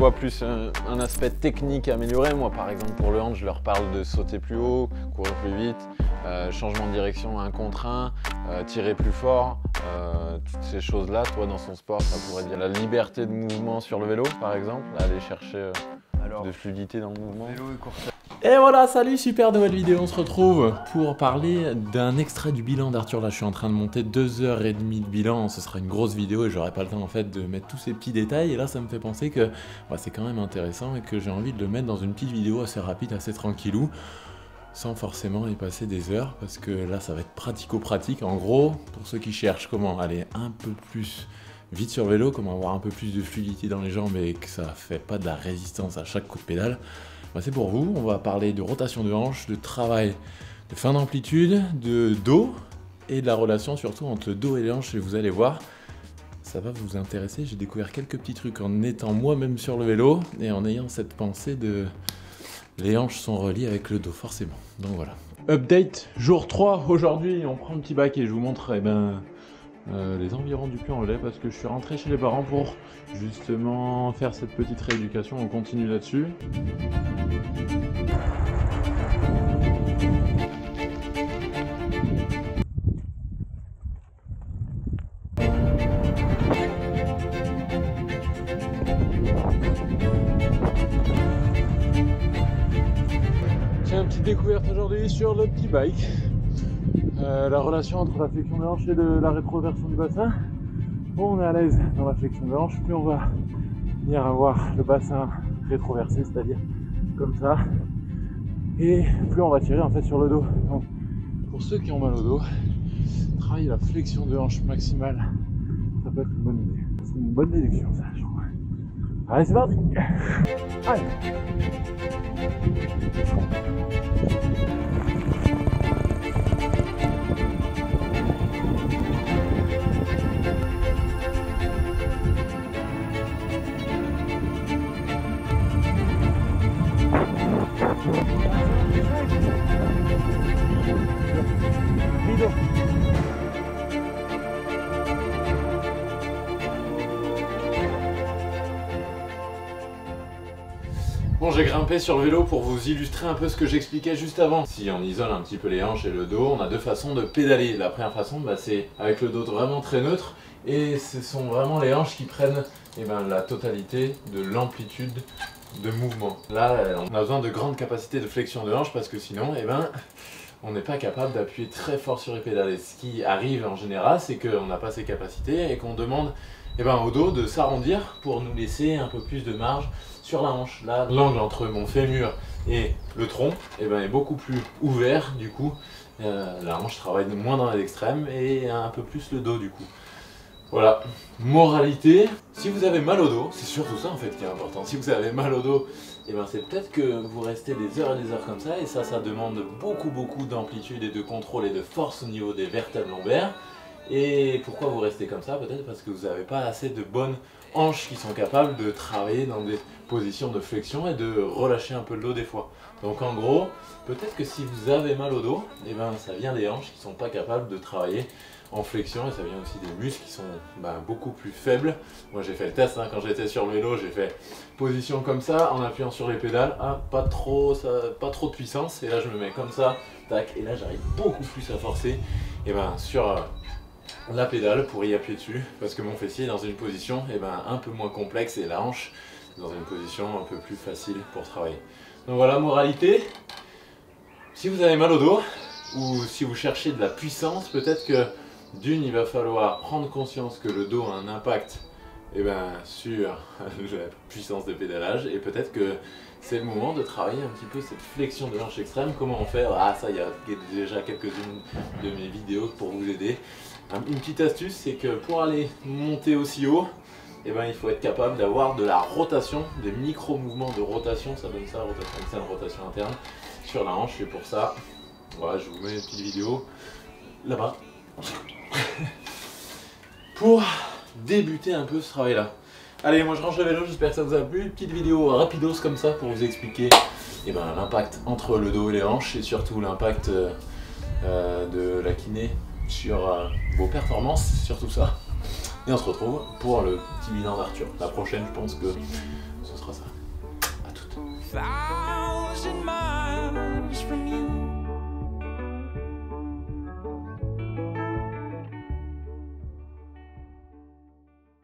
vois plus un aspect technique amélioré. Moi par exemple pour le hand, je leur parle de sauter plus haut, courir plus vite, changement de direction 1 contre 1, tirer plus fort, toutes ces choses-là. Toi dans son sport, ça pourrait dire la liberté de mouvement sur le vélo par exemple, aller chercher de fluidité dans le mouvement. Vélo et course. Et voilà, salut, super nouvelle vidéo, on se retrouve pour parler d'un extrait du bilan d'Arthur. Là je suis en train de monter 2h30 de bilan, ce sera une grosse vidéo et j'aurai pas le temps en fait de mettre tous ces petits détails. Et là ça me fait penser que c'est quand même intéressant et que j'ai envie de le mettre dans une petite vidéo assez rapide, assez tranquillou, sans forcément y passer des heures, parce que là ça va être pratico-pratique. En gros, pour ceux qui cherchent comment aller un peu plus vite sur vélo, comment avoir un peu plus de fluidité dans les jambes et que ça fait pas de la résistance à chaque coup de pédale, c'est pour vous. On va parler de rotation de hanche, de travail de fin d'amplitude, de dos et de la relation surtout entre le dos et les hanches. Et vous allez voir, ça va vous intéresser. J'ai découvert quelques petits trucs en étant moi-même sur le vélo et en ayant cette pensée de les hanches sont reliées avec le dos forcément. Donc voilà. Update jour 3. Aujourd'hui on prend un petit bac et je vous montre les environs du Puy-en-Velay parce que je suis rentré chez les parents pour justement faire cette petite rééducation. On continue là-dessus. J'ai une petite découverte aujourd'hui sur le petit bike. La relation entre la flexion de hanche et la rétroversion du bassin. Bon, on est à l'aise dans la flexion de hanche, plus on va venir avoir le bassin rétroversé, c'est-à-dire comme ça, et plus on va tirer en fait sur le dos. Donc, pour ceux qui ont mal au dos, travailler la flexion de hanche maximale, ça peut être une bonne idée. C'est une bonne déduction, ça, je crois. Allez, c'est parti. Allez. Bon, j'ai grimpé sur le vélo pour vous illustrer un peu ce que j'expliquais juste avant. Si on isole un petit peu les hanches et le dos, on a deux façons de pédaler. La première façon, c'est avec le dos vraiment très neutre et ce sont vraiment les hanches qui prennent la totalité de l'amplitude de mouvement. Là, on a besoin de grandes capacités de flexion de hanche parce que sinon, on n'est pas capable d'appuyer très fort sur les pédales. Et ce qui arrive en général, c'est qu'on n'a pas ces capacités et qu'on demande au dos de s'arrondir pour nous laisser un peu plus de marge sur la hanche. Là, l'angle entre mon fémur et le tronc est beaucoup plus ouvert, du coup la hanche travaille moins dans les extrêmes et un peu plus le dos du coup. Voilà, moralité, si vous avez mal au dos, c'est surtout ça en fait qui est important. Si vous avez mal au dos, c'est peut-être que vous restez des heures et des heures comme ça, et ça demande beaucoup d'amplitude et de contrôle et de force au niveau des vertèbres lombaires. Et pourquoi vous restez comme ça? Peut-être parce que vous n'avez pas assez de bonnes hanches qui sont capables de travailler dans des positions de flexion et de relâcher un peu le dos des fois. Donc en gros, peut-être que si vous avez mal au dos, ça vient des hanches qui ne sont pas capables de travailler en flexion, et ça vient aussi des muscles qui sont beaucoup plus faibles. Moi j'ai fait le test quand j'étais sur le vélo, j'ai fait position comme ça en appuyant sur les pédales, pas trop de puissance, et là je me mets comme ça, tac, et là j'arrive beaucoup plus à forcer sur la pédale pour y appuyer dessus, parce que mon fessier est dans une position un peu moins complexe et la hanche dans une position un peu plus facile pour travailler. Donc voilà, moralité, si vous avez mal au dos ou si vous cherchez de la puissance, peut-être que d'une, il va falloir prendre conscience que le dos a un impact sur la puissance de pédalage, et peut-être que c'est le moment de travailler un petit peu cette flexion de hanche extrême. Comment on fait? Ça, il y a déjà quelques-unes de mes vidéos pour vous aider. Une petite astuce, c'est que pour aller monter aussi haut, il faut être capable d'avoir de la rotation, des micro-mouvements de rotation, ça donne ça, rotation externe, rotation interne, sur la hanche. Et pour ça, voilà, je vous mets une petite vidéo là-bas, pour débuter un peu ce travail-là. Allez, moi je range le vélo, j'espère que ça vous a plu. Une petite vidéo rapidos comme ça pour vous expliquer l'impact entre le dos et les hanches, et surtout l'impact de la kiné sur vos performances, surtout ça. Et on se retrouve pour le petit bilan d'Arthur. La prochaine, je pense que ce sera ça. fire.